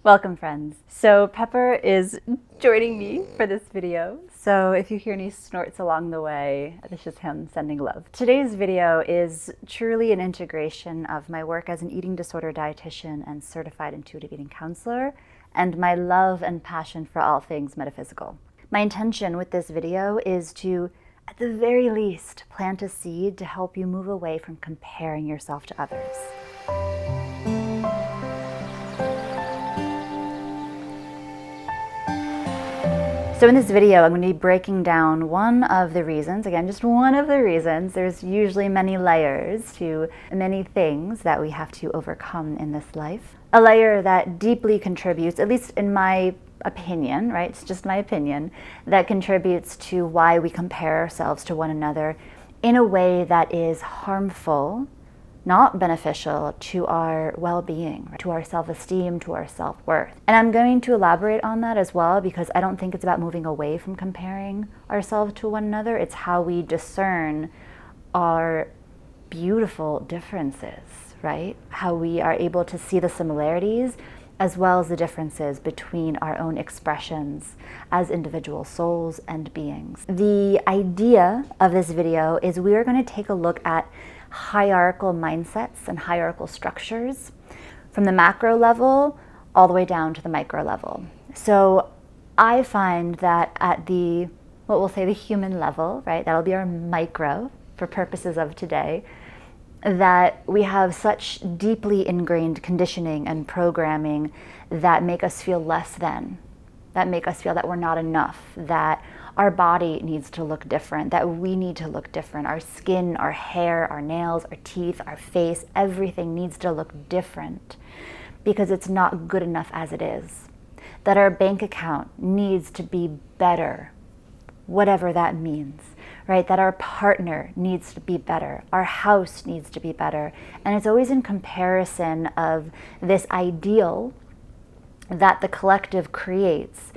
Welcome, friends. So Pepper is joining me for this video. So if you hear any snorts along the way, it's just him sending love. Today's video is truly an integration of my work as an eating disorder dietitian and certified intuitive eating counselor, and my love and passion for all things metaphysical. My intention with this video is to, at the very least, plant a seed to help you move away from comparing yourself to others. So in this video, I'm going to be breaking down one of the reasons, again, just one of the reasons. There's usually many layers to many things that we have to overcome in this life. A layer that deeply contributes, at least in my opinion, right? It's just my opinion, that contributes to why we compare ourselves to one another in a way that is harmful, not beneficial to our well-being, to our self-esteem, to our self-worth. And I'm going to elaborate on that as well, because I don't think it's about moving away from comparing ourselves to one another. It's how we discern our beautiful differences, right? How we are able to see the similarities as well as the differences between our own expressions as individual souls and beings. The idea of this video is we are going to take a look at hierarchical mindsets and hierarchical structures from the macro level all the way down to the micro level. So I find that at the, what we'll say the human level, right, that'll be our micro for purposes of today, that we have such deeply ingrained conditioning and programming that make us feel less than, that make us feel that we're not enough, that our body needs to look different, that we need to look different. Our skin, our hair, our nails, our teeth, our face, everything needs to look different because it's not good enough as it is. That our bank account needs to be better, whatever that means, right? That our partner needs to be better, our house needs to be better. And it's always in comparison of this ideal that the collective creates.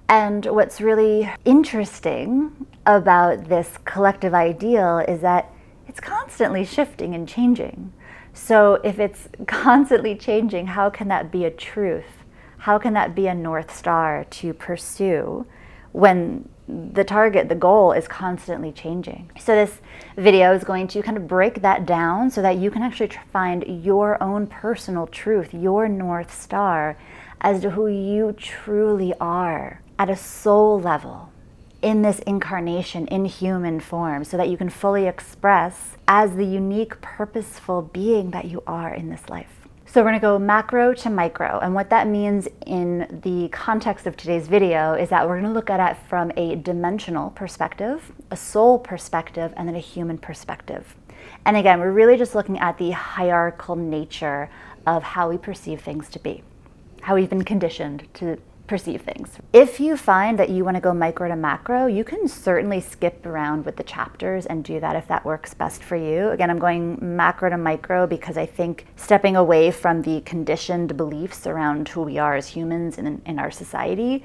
And what's really interesting about this collective ideal is that it's constantly shifting and changing. So if it's constantly changing, how can that be a truth? How can that be a North Star to pursue when the target, the goal is constantly changing? So this video is going to kind of break that down so that you can actually find your own personal truth, your North Star as to who you truly are at a soul level in this incarnation in human form, so that you can fully express as the unique, purposeful being that you are in this life. So we're going to go macro to micro, and what that means in the context of today's video is that we're going to look at it from a dimensional perspective, a soul perspective, and then a human perspective. And again, we're really just looking at the hierarchical nature of how we perceive things to be, how we've been conditioned to perceive things. If you find that you want to go micro to macro, you can certainly skip around with the chapters and do that if that works best for you. Again, I'm going macro to micro because I think stepping away from the conditioned beliefs around who we are as humans in our society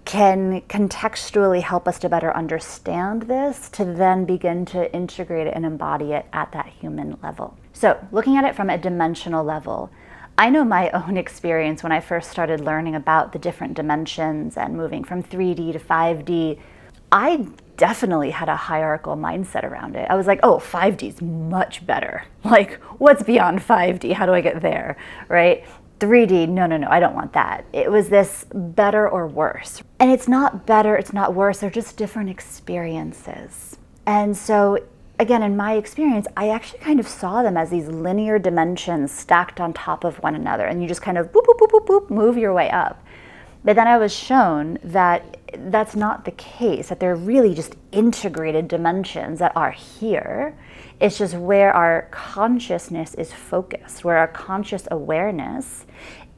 can contextually help us to better understand this, to then begin to integrate it and embody it at that human level. So looking at it from a dimensional level, I know my own experience when I first started learning about the different dimensions and moving from 3D to 5D. I definitely had a hierarchical mindset around it. I was like, oh, 5D is much better. Like, what's beyond 5D? How do I get there, right? 3D, no, I don't want that. It was this better or worse. And it's not better, it's not worse, they're just different experiences. And so again, in my experience, I actually kind of saw them as these linear dimensions stacked on top of one another, and you just kind of boop, boop, boop, boop, boop, move your way up. But then I was shown that that's not the case, that they're really just integrated dimensions that are here. It's just where our consciousness is focused, where our conscious awareness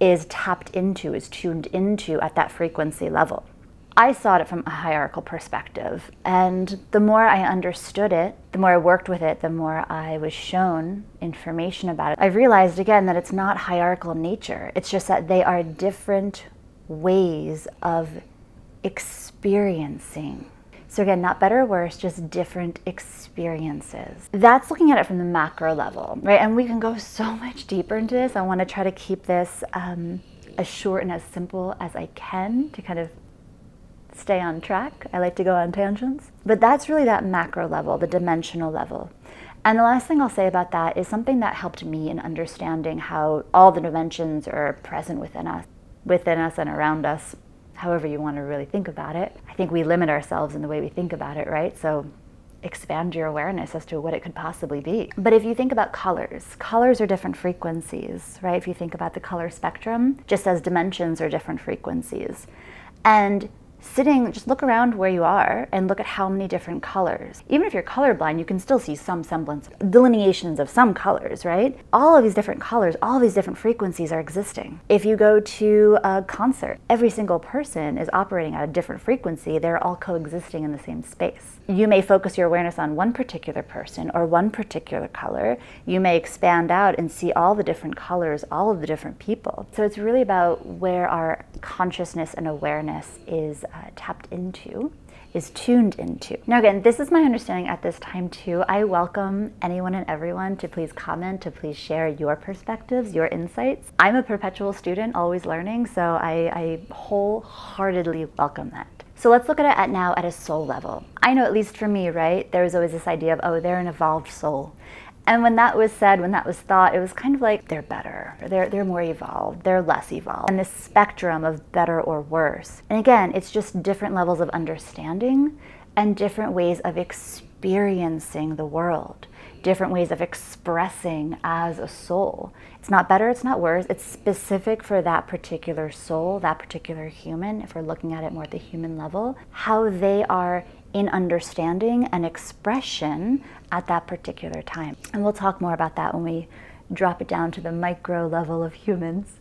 is tapped into, is tuned into at that frequency level. I saw it from a hierarchical perspective, and the more I understood it, the more I worked with it, the more I was shown information about it, I realized again that it's not hierarchical in nature. It's just that they are different ways of experiencing. So again, not better or worse, just different experiences. That's looking at it from the macro level, right? And we can go so much deeper into this. I want to try to keep this as short and as simple as I can to kind of stay on track. I like to go on tangents. But that's really that macro level, the dimensional level. And the last thing I'll say about that is something that helped me in understanding how all the dimensions are present within us and around us, however you want to really think about it. I think we limit ourselves in the way we think about it, right? So expand your awareness as to what it could possibly be. But if you think about colors are different frequencies, right? If you think about the color spectrum, just as dimensions are different frequencies. And just look around where you are and look at how many different colors. Even if you're colorblind, you can still see some semblance, delineations of some colors, right? All of these different colors, all of these different frequencies are existing. If you go to a concert, every single person is operating at a different frequency. They're all coexisting in the same space. You may focus your awareness on one particular person or one particular color. You may expand out and see all the different colors, all of the different people. So it's really about where our consciousness and awareness is tapped into, is tuned into. Now again, this is my understanding at this time too. I welcome anyone and everyone to please comment, to please share your perspectives, your insights. I'm a perpetual student, always learning, so I wholeheartedly welcome that. So let's look at it now at a soul level. I know, at least for me, right, there was always this idea of, oh, they're an evolved soul. And when that was said, when that was thought, it was kind of like, they're better, they're more evolved, they're less evolved. And this spectrum of better or worse. And again, it's just different levels of understanding and different ways of experiencing the world, different ways of expressing as a soul. It's not better, it's not worse, it's specific for that particular soul, that particular human, if we're looking at it more at the human level, how they are in understanding and expression at that particular time. And we'll talk more about that when we drop it down to the micro level of humans.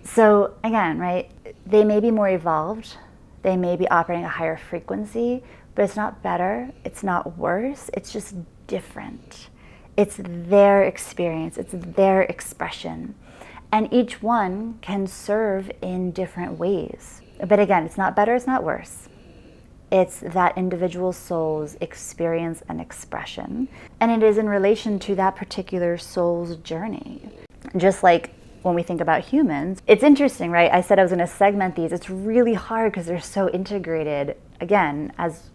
So again, right, they may be more evolved, they may be operating at a higher frequency, but it's not better, it's not worse, it's just different. It's their experience, it's their expression. And each one can serve in different ways. But again, it's not better, it's not worse. It's that individual soul's experience and expression. And it is in relation to that particular soul's journey. Just like when we think about humans, it's interesting, right? I said I was going to segment these. It's really hard because they're so integrated. Again, as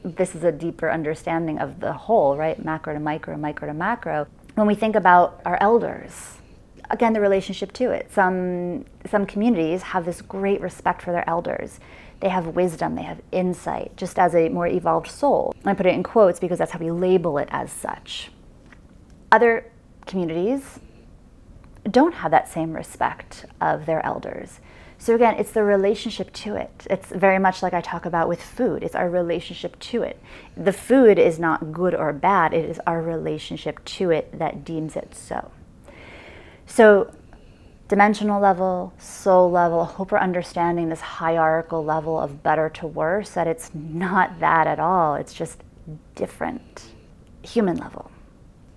this is a deeper understanding of the whole, right? Macro to micro, micro to macro. When we think about our elders, again, the relationship to it. Some communities have this great respect for their elders. They have wisdom, they have insight, just as a more evolved soul. I put it in quotes because that's how we label it as such. Other communities don't have that same respect of their elders. So again, it's the relationship to it. It's very much like I talk about with food. It's our relationship to it. The food is not good or bad. It is our relationship to it that deems it so. So dimensional level, soul level, I hope we're understanding this hierarchical level of better to worse, that it's not that at all. It's just different. Human level.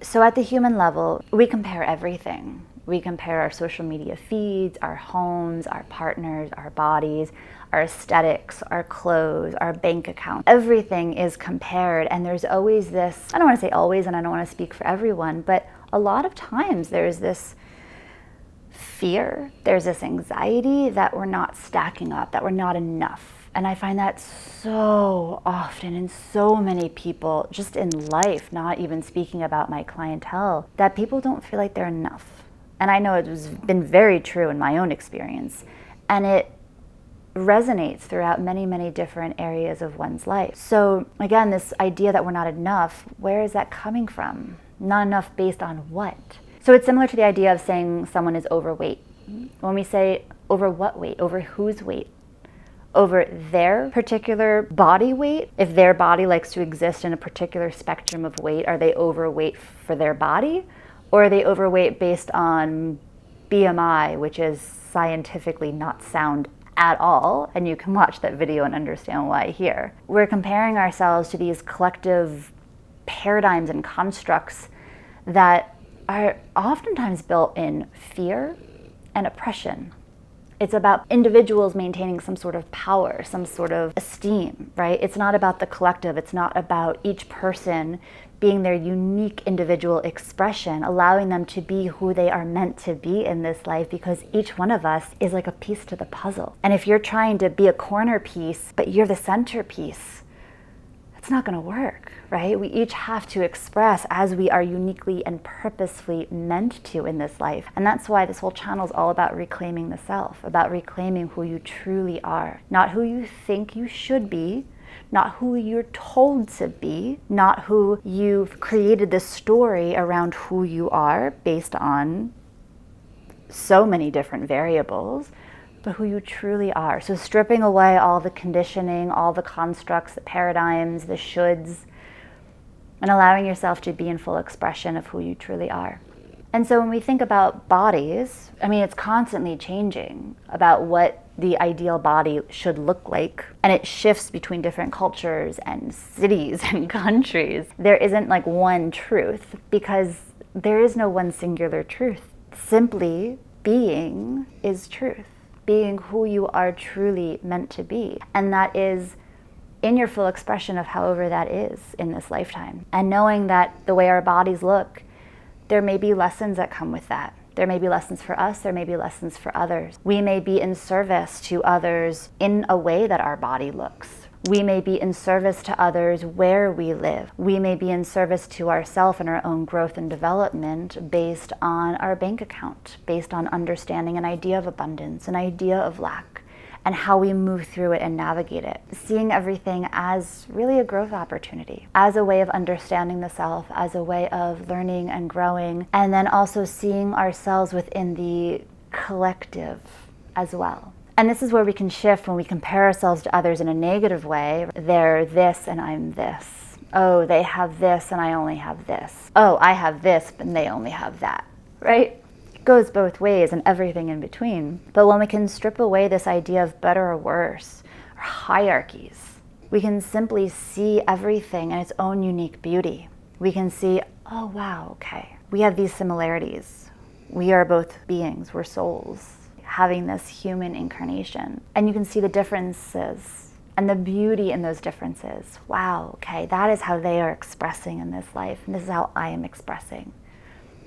So at the human level, we compare everything. We compare our social media feeds, our homes, our partners, our bodies, our aesthetics, our clothes, our bank account. Everything is compared, and there's always this, I don't want to say always, and I don't want to speak for everyone, but a lot of times there's this fear, there's this anxiety that we're not stacking up, that we're not enough. And I find that so often in so many people, just in life, not even speaking about my clientele, that people don't feel like they're enough. And I know it's been very true in my own experience. And it resonates throughout many, many different areas of one's life. So again, this idea that we're not enough, where is that coming from? Not enough based on what? So it's similar to the idea of saying someone is overweight. When we say over what weight, over whose weight? Over their particular body weight. If their body likes to exist in a particular spectrum of weight, are they overweight for their body? Or are they overweight based on BMI, which is scientifically not sound at all? And you can watch that video and understand why here. We're comparing ourselves to these collective paradigms and constructs that are oftentimes built in fear and oppression. It's about individuals maintaining some sort of power, some sort of esteem, right? It's not about the collective. It's not about each person being their unique individual expression, allowing them to be who they are meant to be in this life, because each one of us is like a piece to the puzzle. And if you're trying to be a corner piece, but you're the centerpiece, it's not going to work, right? We each have to express as we are uniquely and purposefully meant to in this life. And that's why this whole channel is all about reclaiming the self, about reclaiming who you truly are, not who you think you should be, not who you're told to be, not who you've created this story around who you are based on so many different variables, but who you truly are. So stripping away all the conditioning, all the constructs, the paradigms, the shoulds, and allowing yourself to be in full expression of who you truly are. And so when we think about bodies, I mean, it's constantly changing about what the ideal body should look like. And it shifts between different cultures and cities and countries. There isn't like one truth, because there is no one singular truth. Simply being is truth. Being who you are truly meant to be. And that is in your full expression of however that is in this lifetime. And knowing that the way our bodies look, there may be lessons that come with that. There may be lessons for us, there may be lessons for others. We may be in service to others in a way that our body looks. We may be in service to others where we live. We may be in service to ourselves and our own growth and development based on our bank account, based on understanding an idea of abundance, an idea of lack, and how we move through it and navigate it. Seeing everything as really a growth opportunity, as a way of understanding the self, as a way of learning and growing, and then also seeing ourselves within the collective as well. And this is where we can shift when we compare ourselves to others in a negative way. They're this and I'm this. Oh, they have this and I only have this. Oh, I have this and they only have that, right? It goes both ways and everything in between. But when we can strip away this idea of better or worse, or hierarchies, we can simply see everything in its own unique beauty. We can see, oh wow, okay, we have these similarities. We are both beings, we're souls, having this human incarnation. And you can see the differences and the beauty in those differences. Wow, okay, that is how they are expressing in this life, and this is how I am expressing.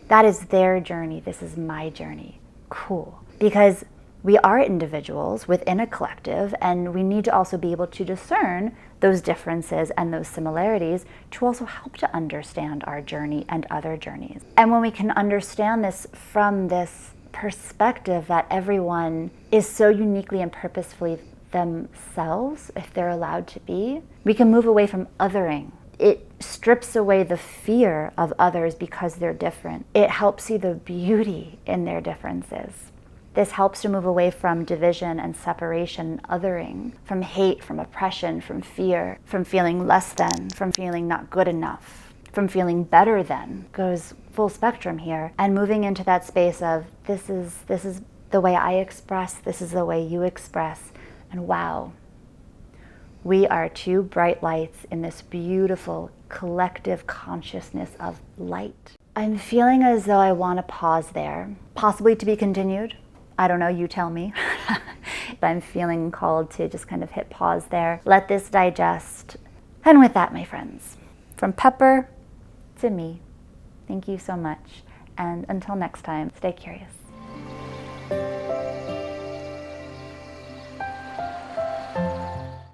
That is their journey, this is my journey. Cool. Because we are individuals within a collective, and we need to also be able to discern those differences and those similarities to also help to understand our journey and other journeys. And when we can understand this from this perspective that everyone is so uniquely and purposefully themselves, if they're allowed to be, we can move away from othering. It strips away the fear of others because they're different. It helps see the beauty in their differences. This helps to move away from division and separation, othering, from hate, from oppression, from fear, from feeling less than, from feeling not good enough, from feeling better than. Goes full spectrum here, and moving into that space of this is the way I express, this is the way you express, and wow, we are two bright lights in this beautiful collective consciousness of light. I'm feeling as though I want to pause there, possibly to be continued. I don't know, you tell me. But I'm feeling called to just kind of hit pause there, let this digest. And with that, my friends, from Pepper to me, thank you so much. And until next time, stay curious.